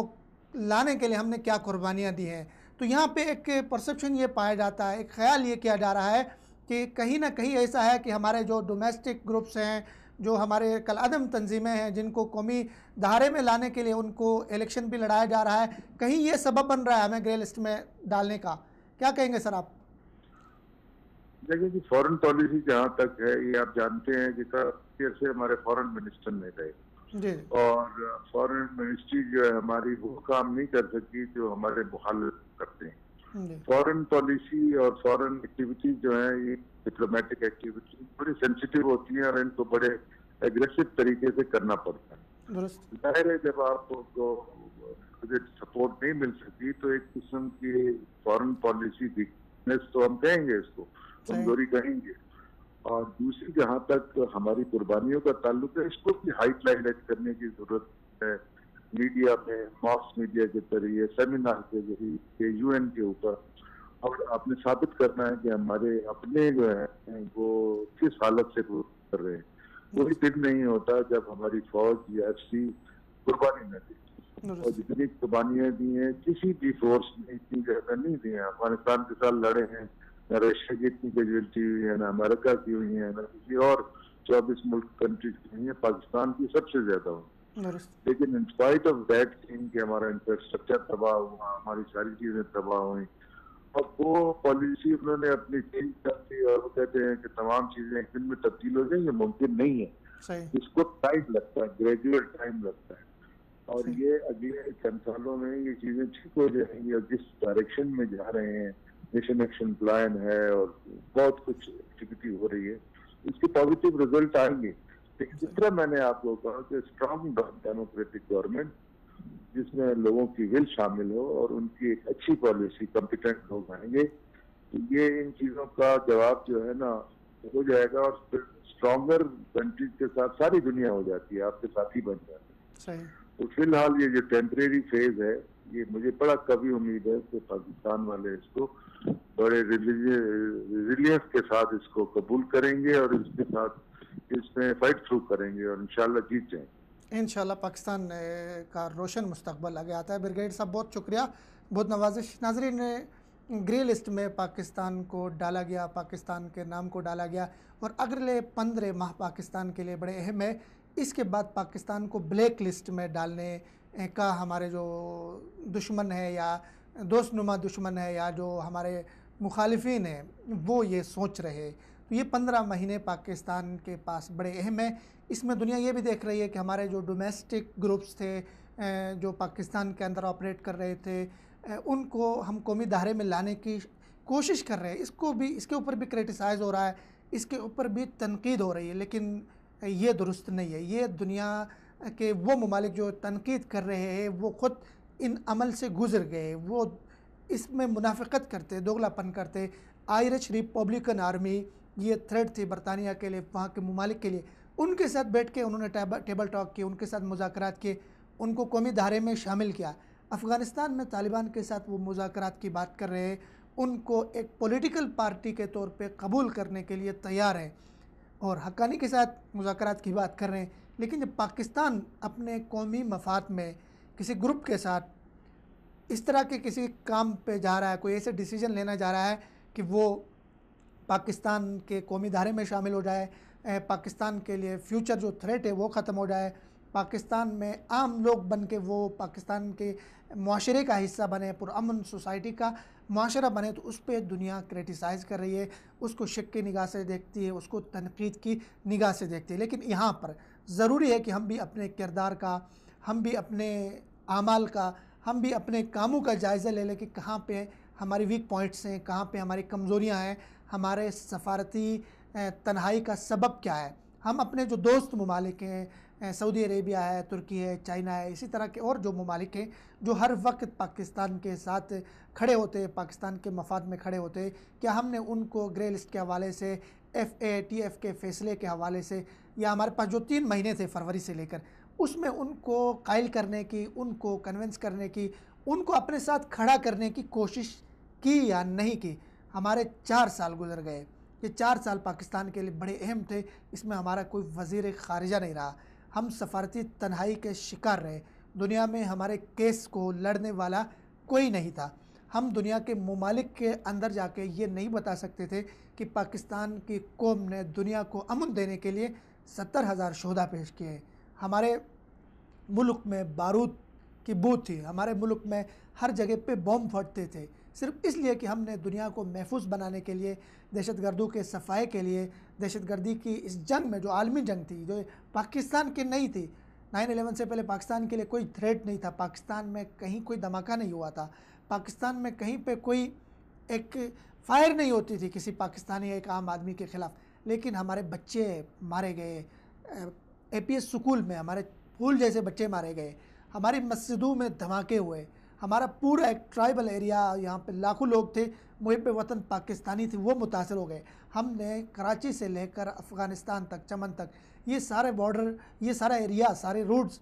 लाने के लिए हमने क्या कुर्बानियाँ दी हैं। तो यहाँ पे एक परसेप्शन ये पाया जाता है, एक ख्याल ये किया जा रहा है कि कहीं ना कहीं ऐसा है कि हमारे जो डोमेस्टिक ग्रुप्स हैं, जो हमारे कलादम तंजीमें हैं, जिनको कौमी धारे में लाने के लिए उनको इलेक्शन भी लड़ाया जा रहा है, कहीं ये सबब बन रहा है हमें ग्रे लिस्ट में डालने का। क्या कहेंगे सर आप? देखिए कि फॉरेन पॉलिसी जहाँ तक है, ये आप जानते हैं कि काफी से हमारे फॉरेन मिनिस्टर ने गए और फॉरेन मिनिस्ट्री जो है हमारी वो काम नहीं कर सकती जो हमारे मुखालिफ करते हैं। फॉरेन पॉलिसी और फॉरेन एक्टिविटीज जो है ये डिप्लोमेटिक एक्टिविटी बड़ी सेंसिटिव होती है और इनको बड़े एग्रेसिव तरीके से करना पड़ता है। जाहिर है जब आपको सपोर्ट नहीं मिल सकती तो एक किस्म की फॉरेन पॉलिसी वीकनेस तो हम कहेंगे, इसको कमजोरी कहेंगे। और दूसरी जहाँ तक हमारी कुर्बानियों का ताल्लुक है, इसको भी हाईलाइट करने की जरूरत है मीडिया में, मास मीडिया के जरिए, सेमिनार के जरिए, यूएन के ऊपर। और आपने साबित करना है कि हमारे अपने जो है वो किस हालत से कर रहे हैं। कोई दिन नहीं होता जब हमारी फौज या एफसी कुर्बानी न दी, और जितनी कुर्बानियां दी हैं किसी भी फोर्स ने इतनी ज्यादा नहीं दी है। अफगानिस्तान के साथ लड़े हैं, न रशिया की इतनी कैजुअल्टी हुई है, न अमेरिका की हुई है, न किसी और 24 मुल्क कंट्रीज की हुई है, पाकिस्तान की सबसे ज्यादा हुई। लेकिन in spite of that thing कि हमारा इंफ्रास्ट्रक्चर तबाह हुआ, हमारी सारी चीजें तबाह हुई, और वो पॉलिसी उन्होंने अपनी चेंज कर दी और वो कहते हैं कि तमाम चीजें एक दिन में तब्दील हो जाएंगी, मुमकिन नहीं है। इसको टाइम लगता है, ग्रेजुअल टाइम लगता है, और ये अगले चंद सालों में ये चीजें ठीक हो जाएंगी। और जिस डायरेक्शन में जा रहे हैं, नेशन एक्शन प्लान है और बहुत कुछ एक्टिविटी हो रही है, इसके पॉजिटिव रिजल्ट आएंगे। लेकिन जिस तरह मैंने आपको कहा कि स्ट्रॉन्ग डेमोक्रेटिक गवर्नमेंट जिसमें लोगों की विल शामिल हो और उनकी एक अच्छी पॉलिसी, कॉम्पिटेंट लोग आएंगे, तो ये इन चीजों का जवाब जो है ना हो जाएगा। और फिर स्ट्रॉन्गर कंट्रीज के साथ सारी दुनिया हो जाती है, आपके साथी बन जाते हैं। तो फिलहाल ये जो टेम्परेरी फेज है ये मुझे बड़ा कभी उम्मीद है कि पाकिस्तान वाले इसको बड़े रिलीफ के साथ इसको कबूल करेंगे और इसके साथ इसमें फाइट थ्रू करेंगे और इंशाल्लाह जीत जाएंगे। इंशाल्लाह पाकिस्तान का रोशन मुस्तकबल आगे आता है। ब्रिगेड साहब बहुत शुक्रिया, बहुत नवाजिश। नाजरीन, ग्रे लिस्ट में पाकिस्तान को डाला गया, पाकिस्तान के नाम को डाला गया और अगले 15 माह पाकिस्तान के लिए बड़े अहम है। इसके बाद पाकिस्तान को ब्लैक लिस्ट में डालने का हमारे जो दुश्मन है या दोस्तनुमा दुश्मन है या जो हमारे मुखालिफिन हैं वो ये सोच रहे हैं। तो ये 15 महीने पाकिस्तान के पास बड़े अहम है। इसमें दुनिया ये भी देख रही है कि हमारे जो डोमेस्टिक ग्रुप्स थे जो पाकिस्तान के अंदर ऑपरेट कर रहे थे उनको हम कौमी दायरे में लाने की कोशिश कर रहे हैं। इसके ऊपर भी क्रिटिसाइज़ हो रहा है, इसके ऊपर भी तनकीद हो रही है, लेकिन ये दुरुस्त नहीं है। ये दुनिया के वो ममालिक जो तनकीद कर रहे हैं वो ख़ुद इन अमल से गुज़र गए, वो इसमें मुनाफिकत करते, दोगलापन करते। आयरिश रिपब्लिकन आर्मी ये थ्रेट थी बरतानिया के लिए, वहाँ के ममालिक के लिए। उनके साथ बैठ के उन्होंने टेबल टॉक किए, उनके साथ मुज़ाकरात किए, उनको कौमी दायरे में शामिल किया। अफ़गानिस्तान में तालिबान के साथ वो मुज़ाकरात की बात कर रहे हैं, उनको एक पॉलिटिकल पार्टी के तौर पे कबूल करने के लिए तैयार हैं और हक्कानी के साथ मुज़ाकरात की बात कर रहे हैं। लेकिन जब पाकिस्तान अपने कौमी मफाद में किसी ग्रुप के साथ इस तरह के किसी काम पे जा रहा है, कोई ऐसे डिसीजन लेना जा रहा है कि वो पाकिस्तान के कौमी दायरे में शामिल हो जाए, पाकिस्तान के लिए फ्यूचर जो थ्रेट है वो ख़त्म हो जाए, पाकिस्तान में आम लोग बन के वो पाकिस्तान के माशरे का हिस्सा बने, पुरअमन सोसाइटी का माशरा बने, तो उस पर दुनिया क्रिटिसाइज़ कर रही है, उसको शक की निगाह से देखती है, उसको तनकीद की निगाह से देखती है। लेकिन यहाँ पर ज़रूरी है कि हम भी अपने किरदार का, हम भी अपने आमाल का, हम भी अपने कामों का जायज़ा ले लें कि कहाँ पे हमारी वीक पॉइंट्स हैं, कहाँ पे हमारी कमज़ोरियाँ हैं, हमारे सफारती तन्हाई का सबब क्या है। हम अपने जो दोस्त ममालिक हैं, सऊदी अरेबिया है, तुर्की है, चाइना है, इसी तरह के और जो ममालिक हैं जो हर वक्त पाकिस्तान के साथ खड़े होते हैं, पाकिस्तान के मफाद में खड़े होते हैं, क्या हमने उनको ग्रे लिस्ट के हवाले से, FATF के फ़ैसले के हवाले से, या हमारे पास जो 3 महीने थे फरवरी से लेकर, उसमें उनको कायल करने की, उनको कन्विंस करने की, उनको अपने साथ खड़ा करने की कोशिश की या नहीं की। हमारे 4 साल गुजर गए, ये 4 साल पाकिस्तान के लिए बड़े अहम थे। इसमें हमारा कोई वज़ीर ख़ारिजा नहीं रहा, हम सफारती तन्हाई के शिकार रहे। दुनिया में हमारे केस को लड़ने वाला कोई नहीं था। हम दुनिया के ममालिक के अंदर जाके ये नहीं बता सकते थे कि पाकिस्तान की कौम ने दुनिया को अमन देने के लिए 70,000 शोधा पेश किए। हमारे मुल्क में बारूद की बू थी, हमारे मुल्क में हर जगह पे बम फटते थे, सिर्फ इसलिए कि हमने दुनिया को महफूज बनाने के लिए, दहशतगर्दों के सफाए के लिए, दहशतगर्दी की इस जंग में जो आलमी जंग थी, जो पाकिस्तान की नहीं थी, 9/11 से पहले पाकिस्तान के लिए कोई थ्रेट नहीं था, पाकिस्तान में कहीं कोई धमाका नहीं हुआ था, पाकिस्तान में कहीं पे कोई एक फायर नहीं होती थी किसी पाकिस्तानी एक आम आदमी के ख़िलाफ़, लेकिन हमारे बच्चे मारे गए, APS स्कूल में हमारे फूल जैसे बच्चे मारे गए, हमारी मस्जिदों में धमाके हुए, हमारा पूरा एक ट्राइबल एरिया, यहाँ पे लाखों लोग थे, मुहिब वतन पाकिस्तानी थे, वो मुतासर हो गए। हमने कराची से लेकर अफ़गानिस्तान तक, चमन तक, ये सारे बॉर्डर, ये सारा एरिया, सारे रूट्स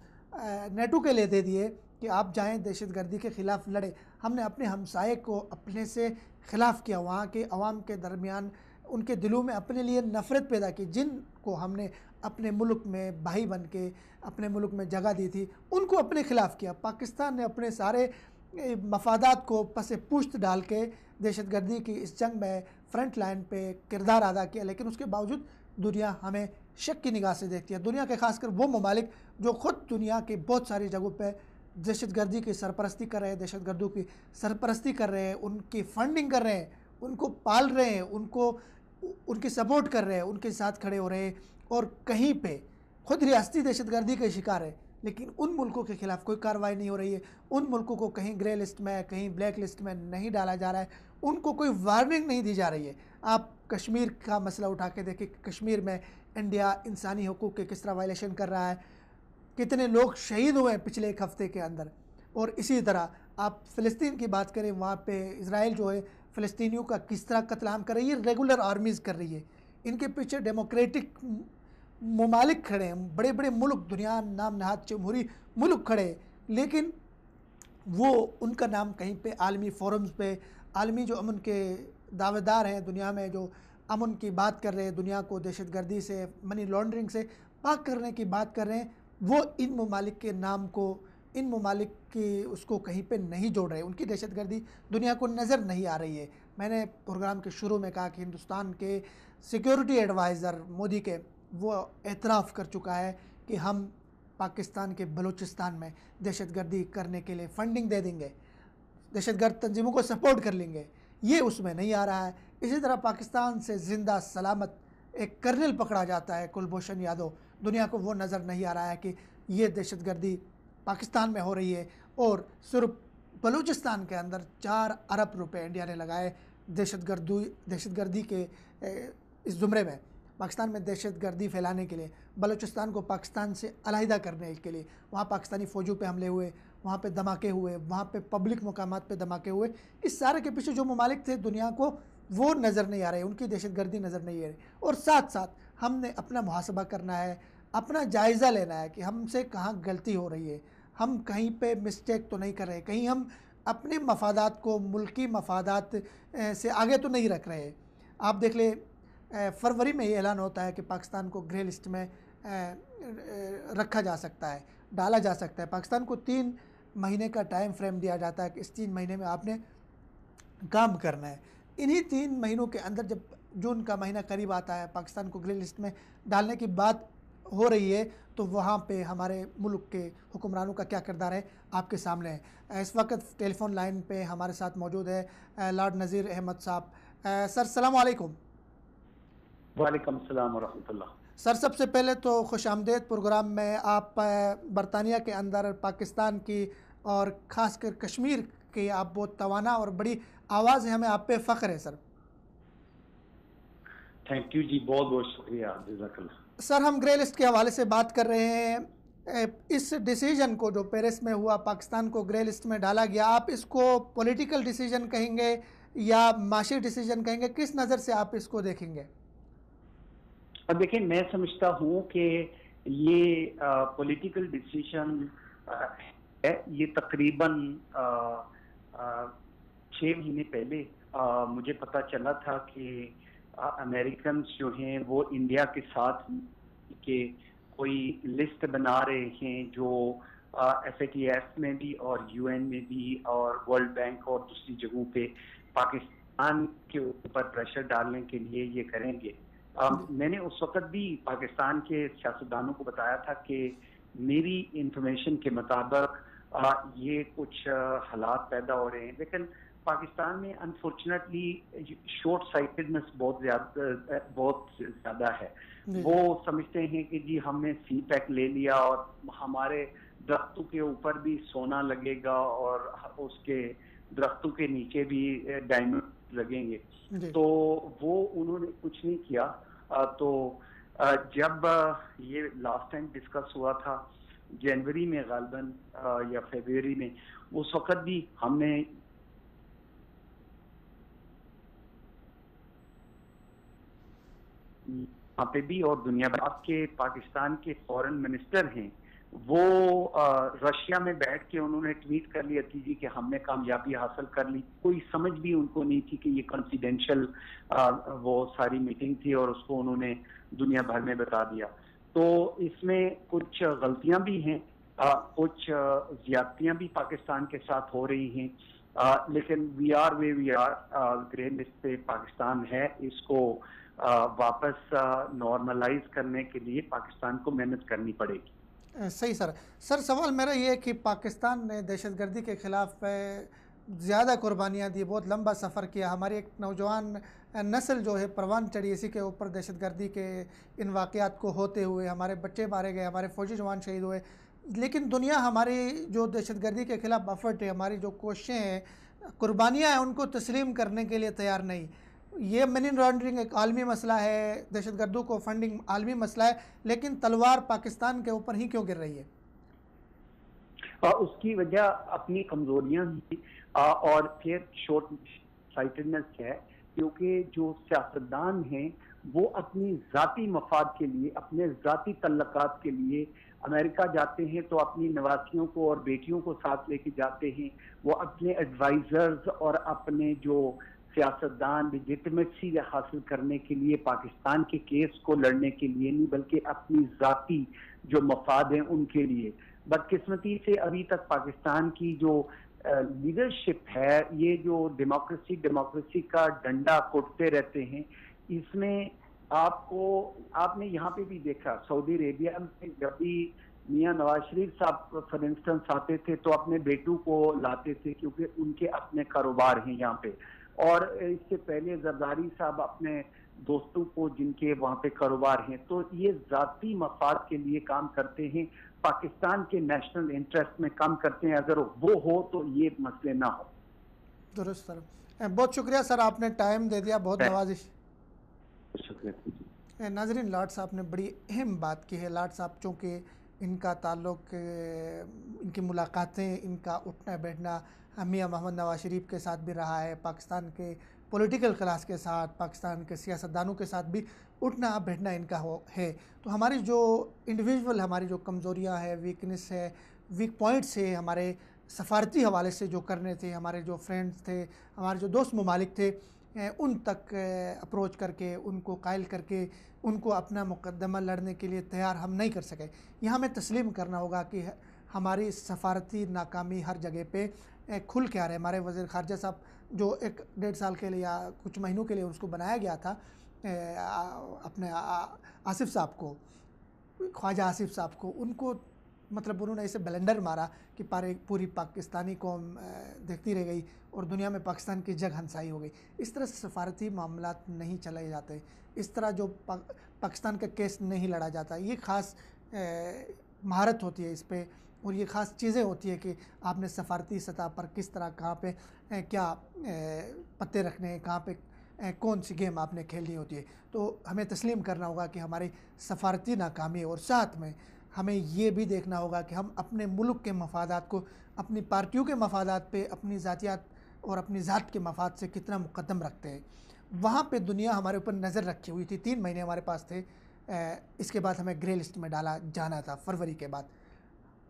नेटो के लिए दे दिए कि आप जाएं दहशतगर्दी के ख़िलाफ़ लड़े। हमने अपने हमसाए को अपने से ख़िलाफ़ किया, वहाँ के अवाम के दरमियान उनके दिलों में अपने लिए नफ़रत पैदा की, जिनको हमने अपने मुल्क में भाई बन के अपने मुल्क में जगह दी थी, उनको अपने ख़िलाफ़ किया। पाकिस्तान ने अपने सारे मफादात को पसे पुश्त डाल के दहशतगर्दी की इस जंग में फ्रंट लाइन पे किरदार अदा किया, लेकिन उसके बावजूद दुनिया हमें शक की निगाह से देखती है। दुनिया के खासकर वो ममालिक जो ख़ुद दुनिया के बहुत सारी जगहों पे दहशतगर्दी की सरपरस्ती कर रहे हैं, दहशतगर्दों की सरपरस्ती कर रहे हैं, उनकी फंडिंग कर रहे हैं, उनको पाल रहे हैं, उनकी सपोर्ट कर रहे हैं, उनके साथ खड़े हो रहे हैं, और कहीं पे खुद रियासती दहशतगर्दी के शिकार है, लेकिन उन मुल्कों के ख़िलाफ़ कोई कार्रवाई नहीं हो रही है। उन मुल्कों को कहीं ग्रे लिस्ट में, कहीं ब्लैक लिस्ट में नहीं डाला जा रहा है, उनको कोई वार्निंग नहीं दी जा रही है। आप कश्मीर का मसला उठा के देखें, कश्मीर में इंडिया इंसानी हकूक़ के किस तरह वायलेशन कर रहा है, कितने लोग शहीद हुए हैं पिछले 1 हफ़्ते के अंदर। और इसी तरह आप फ़लस्तीन की बात करें, वहाँ पे इज़राइल जो है फ़लस्तीनियों का किस तरह कत्लेआम कर रही है, रेगुलर आर्मीज़ कर रही है, इनके पीछे डेमोक्रेटिक ममालिक खड़े हैं, बड़े बड़े मुल्क, दुनिया नाम नहाद जमहूरी मुल्क खड़े हैं, लेकिन वो उनका नाम कहीं पे आलमी फोरम्स पे, आलमी जो अमन के दावेदार हैं दुनिया में, जो अमन की बात कर रहे हैं, दुनिया को दहशतगर्दी से, मनी लॉन्ड्रिंग से पाक करने की बात कर रहे हैं, वो इन ममालिक के नाम को, इन ममालिक की उसको कहीं पे नहीं जोड़ रहे। उनकी दहशतगर्दी दुनिया को नज़र नहीं आ रही है। मैंने प्रोग्राम के शुरू में कहा कि हिंदुस्तान के सिक्योरिटी एडवाइज़र मोदी के वो एतराफ़ कर चुका है कि हम पाकिस्तान के बलूचिस्तान में दहशतगर्दी करने के लिए फ़ंडिंग दे देंगे, दहशतगर्द तंजीमों को सपोर्ट कर लेंगे। ये उसमें नहीं आ रहा है। इसी तरह पाकिस्तान से ज़िंदा सलामत एक कर्नल पकड़ा जाता है, कुलभूषण यादव। दुनिया को वो नज़र नहीं आ रहा है कि ये दहशतगर्दी पाकिस्तान में हो रही है, और सिर्फ बलूचिस्तान के अंदर 4 अरब रुपए इंडिया ने लगाए दहशतगर्दी के इस ज़ुमरे में, पाकिस्तान में दहशतगर्दी फैलाने के लिए, बलूचिस्तान को पाकिस्तान से अलहदा करने के लिए। वहाँ पाकिस्तानी फ़ौजों पे हमले हुए, वहाँ पे धमाके हुए, वहाँ पे पब्लिक मकामात पे धमाके हुए। इस सारे के पीछे जो ममालिक थे दुनिया को वो नज़र नहीं आ रहे, उनकी दहशतगर्दी नज़र नहीं आ रही। और साथ साथ हमने अपना मुहासबा करना है, अपना जायज़ा लेना है कि हमसे कहाँ गलती हो रही है, हम कहीं पे मिस्टेक तो नहीं कर रहे, कहीं हम अपने मफादात को मुल्की मफादात से आगे तो नहीं रख रहे। आप देख ले, फरवरी में ये ऐलान होता है कि पाकिस्तान को ग्रे लिस्ट में रखा जा सकता है, डाला जा सकता है। पाकिस्तान को 3 महीने का टाइम फ्रेम दिया जाता है कि इस 3 महीने में आपने काम करना है। इन्हीं 3 महीनों के अंदर जब जून का महीना करीब आता है, पाकिस्तान को ग्रे लिस्ट में डालने की बात हो रही है, तो वहाँ पे हमारे मुल्क के हुक्मरानों का क्या किरदार है आपके सामने है। इस वक्त टेलीफोन लाइन पे हमारे साथ मौजूद है लॉर्ड नज़ीर अहमद साहब। सर सलाम वालेकुम। वालेकुम सलाम व रहमतुल्लाह। सर सबसे पहले तो खुश आमदेद प्रोग्राम में। आप बरतानिया के अंदर पाकिस्तान की और ख़ासकर कश्मीर की आप बहुत तवाना और बड़ी आवाज़ है, हमें आप पे फ़ख्र है सर। थैंक यू जी, बहुत बहुत शुक्रिया, जज़ाकल्लाह। सर हम ग्रे लिस्ट के हवाले से बात कर रहे हैं। इस डिसीजन को जो पेरिस में हुआ, पाकिस्तान को ग्रे लिस्ट में डाला गया, आप इसको पॉलिटिकल डिसीजन कहेंगे या माशी डिसीजन कहेंगे, किस नज़र से आप इसको देखेंगे? अब देखिए, मैं समझता हूँ कि ये पॉलिटिकल डिसीजन है। ये तकरीबन 6 महीने पहले मुझे पता चला था कि अमेरिकन जो हैं वो इंडिया के साथ के कोई लिस्ट बना रहे हैं, जो FATF में भी और UN में भी और वर्ल्ड बैंक और दूसरी जगहों पे पाकिस्तान के ऊपर प्रेशर डालने के लिए ये करेंगे। मैंने उस वक्त भी पाकिस्तान के सियासतदानों को बताया था कि मेरी इंफॉर्मेशन के मुताबिक ये कुछ हालात पैदा हो रहे हैं, लेकिन पाकिस्तान में अनफॉर्चुनेटली शॉर्ट साइटेडनेस बहुत ज़्यादा है। वो समझते हैं कि जी हमने CPEC ले लिया और हमारे दरख्तों के ऊपर भी सोना लगेगा और उसके दरख्तों के नीचे भी डायमंड लगेंगे। तो वो उन्होंने कुछ नहीं किया। तो जब ये लास्ट टाइम डिस्कस हुआ था जनवरी में गालिबन या फरवरी में, उस वक्त भी हमने यहाँ पे भी और दुनिया भर के पाकिस्तान के फॉरेन मिनिस्टर हैं, वो रशिया में बैठ के उन्होंने ट्वीट कर लिया थी जी कि हमने कामयाबी हासिल कर ली। कोई समझ भी उनको नहीं थी कि ये कॉन्फिडेंशियल वो सारी मीटिंग थी और उसको उन्होंने दुनिया भर में बता दिया। तो इसमें कुछ गलतियां भी हैं, कुछ ज्यादतियां भी पाकिस्तान के साथ हो रही हैं, लेकिन we are where we are. Grey list पे पाकिस्तान है, इसको वापस नॉर्मलाइज करने के लिए पाकिस्तान को मेहनत करनी पड़ेगी। सही सर। सवाल मेरा ये है कि पाकिस्तान ने दहशतगर्दी के ख़िलाफ़ ज़्यादा कुर्बानियाँ दी, बहुत लंबा सफ़र किया। हमारी एक नौजवान नस्ल जो है परवान चढ़ी इसी के ऊपर, दहशतगर्दी के इन वाक़यात को होते हुए हमारे बच्चे मारे गए, हमारे फ़ौजी जवान शहीद हुए। लेकिन दुनिया हमारी जो दहशतगर्दी के ख़िलाफ़ एफर्ट है, हमारी जो कोशिशें हैं, कुर्बानियाँ हैं, उनको तस्लीम करने के लिए तैयार नहीं। ये मनी लॉन्ड्रिंग एक आलमी मसला है, दहशतगर्दों को फंडिंग आलमी मसला है, लेकिन तलवार पाकिस्तान के ऊपर ही क्यों गिर रही है? उसकी वजह अपनी कमजोरियां ही और फिर शॉर्ट साइटेडनेस है क्योंकि जो सियासतदान हैं वो अपनी ज़ाती मफाद के लिए, अपने ज़ाती तल्लुकात के लिए अमेरिका जाते हैं तो अपनी नवासियों को और बेटियों को साथ लेके जाते हैं। वो अपने एडवाइजर्स और अपने जो सियासतदान लेजिटिमेसी हासिल करने के लिए पाकिस्तान के केस को लड़ने के लिए नहीं, बल्कि अपनी ज़ाती जो मफाद हैं उनके लिए। बदकिस्मती से अभी तक पाकिस्तान की जो लीडरशिप है, ये जो डेमोक्रेसी का डंडा कुटते रहते हैं, इसमें आपने यहाँ पे भी देखा सऊदी अरेबिया में जब भी मियां नवाज शरीफ साहब फॉर इंस्टेंस आते थे तो अपने बेटों को लाते थे क्योंकि उनके अपने कारोबार हैं यहाँ पे। और इससे पहले जरदारी साहब अपने दोस्तों को जिनके वहाँ पे कारोबार हैं, तो ये ज़ाती मफाद के लिए काम करते हैं, पाकिस्तान के नेशनल इंटरेस्ट में काम करते हैं। अगर वो हो तो ये मसले ना हो। दुरुस्त सर, बहुत शुक्रिया सर, आपने टाइम दे दिया, बहुत नवाजिश। शुक्रिया। नाजरीन, लाट साहब ने बड़ी अहम बात की है। लाट साहब चूँकि इनका ताल्लुक़, इनकी मुलाकातें, इनका उठना बैठना मियां मोहम्मद नवाज शरीफ के साथ भी रहा है, पाकिस्तान के पॉलिटिकल क्लास के साथ, पाकिस्तान के सियासतदानों के साथ भी उठना बैठना इनका है। तो हमारी जो इंडिविजुअल, हमारी जो कमज़ोरियाँ हैं, वीकनेस है, वीक पॉइंट्स है, हमारे सफारती हवाले से जो करने थे, हमारे जो फ्रेंड्स थे, हमारे जो दोस्त ममालिक थे, उन तक अप्रोच करके, उनको कायल करके, उनको अपना मुकदमा लड़ने के लिए तैयार हम नहीं कर सके। यह हमें तस्लीम करना होगा कि हमारी सफारती नाकामी हर जगह पे खुल के आ रहे। हमारे वज़ीर ख़ारजा साहब जो 1-1.5 साल के लिए या कुछ महीनों के लिए उसको बनाया गया था, अपने आसिफ साहब को, ख्वाजा आसिफ साहब को, उनको मतलब उन्होंने ऐसे ब्लेंडर मारा कि पूरी पाकिस्तानी कौम देखती रह गई और दुनिया में पाकिस्तान की जग हंसाई हो गई। इस तरह से सफारती मामलात नहीं चलाए जाते, इस तरह जो पाकिस्तान का केस नहीं लड़ा जाता। ये ख़ास महारत होती है इस पे, और ये ख़ास चीज़ें होती है कि आपने सफारती सतह पर किस तरह, कहाँ पे क्या पत्ते रखने हैं, कहाँ पे कौन सी गेम आपने खेलनी होती है। तो हमें तस्लीम करना होगा कि हमारी सफारती नाकामी, और साथ में हमें ये भी देखना होगा कि हम अपने मुल्क के मफादात को अपनी पार्टियों के मफादात पे, अपनी ज़ातियात और अपनी ज़ात के मफाद से कितना मुकद्दम रखते हैं। वहाँ पे दुनिया हमारे ऊपर नज़र रखी हुई थी। 3 महीने हमारे पास थे, इसके बाद हमें ग्रे लिस्ट में डाला जाना था फरवरी के बाद।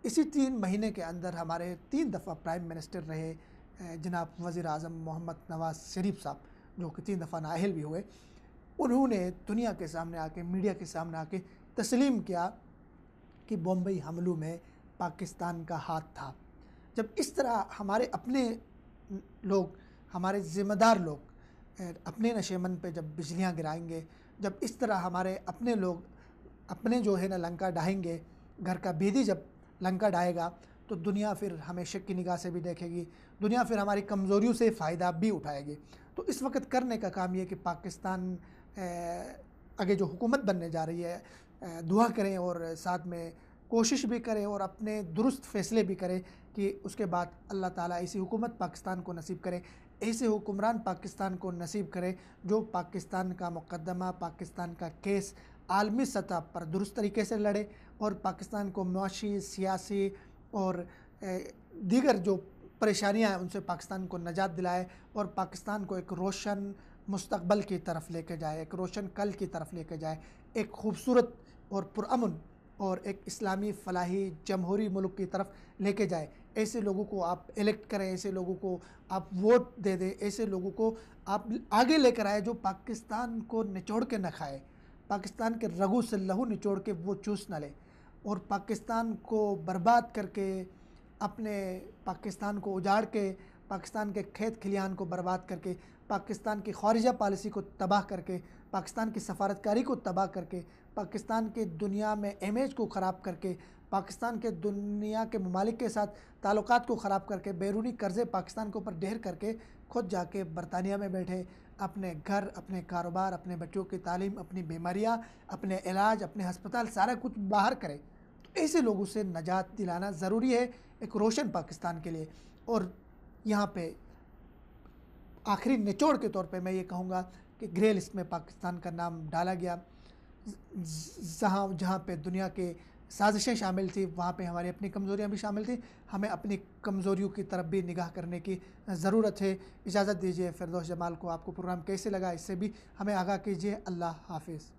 इसी 3 महीने के अंदर हमारे 3 दफ़ा प्राइम मिनिस्टर रहे जनाब वज़ीर आज़म मोहम्मद नवाज शरीफ साहब, जो कि 3 दफ़ा नाअहल भी हुए। उन्होंने दुनिया के सामने आके, मीडिया के सामने आके तस्लीम किया कि बम्बई हमलों में पाकिस्तान का हाथ था। जब इस तरह हमारे अपने लोग, हमारे ज़िम्मेदार लोग अपने नशेमन पे जब बिजलियाँ गिराएंगे, जब इस तरह हमारे अपने लोग अपने जो है ना लंका डाहेंगे, घर का बेदी जब लंका डाहेगा, तो दुनिया फिर हमें शक की निगाह से भी देखेगी, दुनिया फिर हमारी कमज़ोरियों से फ़ायदा भी उठाएगी। तो इस वक्त करने का काम ये कि पाकिस्तान आगे जो हुकूमत बनने जा रही है, दुआ करें और साथ में कोशिश भी करें और अपने दुरुस्त फ़ैसले भी करें कि उसके बाद अल्लाह ताला ऐसी हुकूमत पाकिस्तान को नसीब करे, ऐसे हुक्मरान पाकिस्तान को नसीब करे जो पाकिस्तान का मुकदमा, पाकिस्तान का केस आलमी सतह पर दुरुस्त तरीके से लड़े और पाकिस्तान को मुआशी, सियासी और दीगर जो परेशानियां हैं उनसे पाकिस्तान को नजात दिलाए और पाकिस्तान को एक रोशन मुस्तकबल की तरफ लेके जाए, एक रोशन कल की तरफ लेके जाए, एक खूबसूरत और पुरअमन और एक इस्लामी फलाही जमहूरी मुल्क की तरफ लेके जाए। ऐसे लोगों को आप इलेक्ट करें, ऐसे लोगों को आप वोट दे दें, ऐसे लोगों को आप आगे लेकर आए जो पाकिस्तान को निचोड़ के न खाए, पाकिस्तान के रगू से लहू निचोड़ के वो चूस न ले और पाकिस्तान को बर्बाद करके, अपने पाकिस्तान को उजाड़ के, पाकिस्तान के खेत खलिहान को बर्बाद करके, पाकिस्तान की खारिजा पॉलिसी को तबाह करके, पाकिस्तान की सफारतकारी को तबाह करके, पाकिस्तान के दुनिया में इमेज को ख़राब करके, पाकिस्तान के दुनिया के ममालिक के साथ ताल्लुकात को ख़राब करके, बैरूनी कर्ज़े पाकिस्तान के ऊपर ढेर करके खुद जाके बरतानिया में बैठे, अपने घर, अपने कारोबार, अपने बच्चों की तालीम, अपनी बीमारियाँ, अपने इलाज, अपने हस्पताल सारा कुछ बाहर करे। तो ऐसे लोगों से नजात दिलाना ज़रूरी है एक रोशन पाकिस्तान के लिए। और यहाँ पे आखिरी निचोड़ के तौर पे मैं ये कहूँगा कि ग्रे लिस्ट में पाकिस्तान का नाम डाला गया, जहाँ पे दुनिया के साजिशें शामिल थी, वहाँ पे हमारी अपनी कमज़ोरियाँ भी शामिल थी। हमें अपनी कमज़ोरियों की तरफ भी निगाह करने की ज़रूरत है। इजाज़त दीजिए फिरदौस जमाल को। आपको प्रोग्राम कैसे लगा इससे भी हमें आगाह कीजिए। अल्लाह हाफिज़।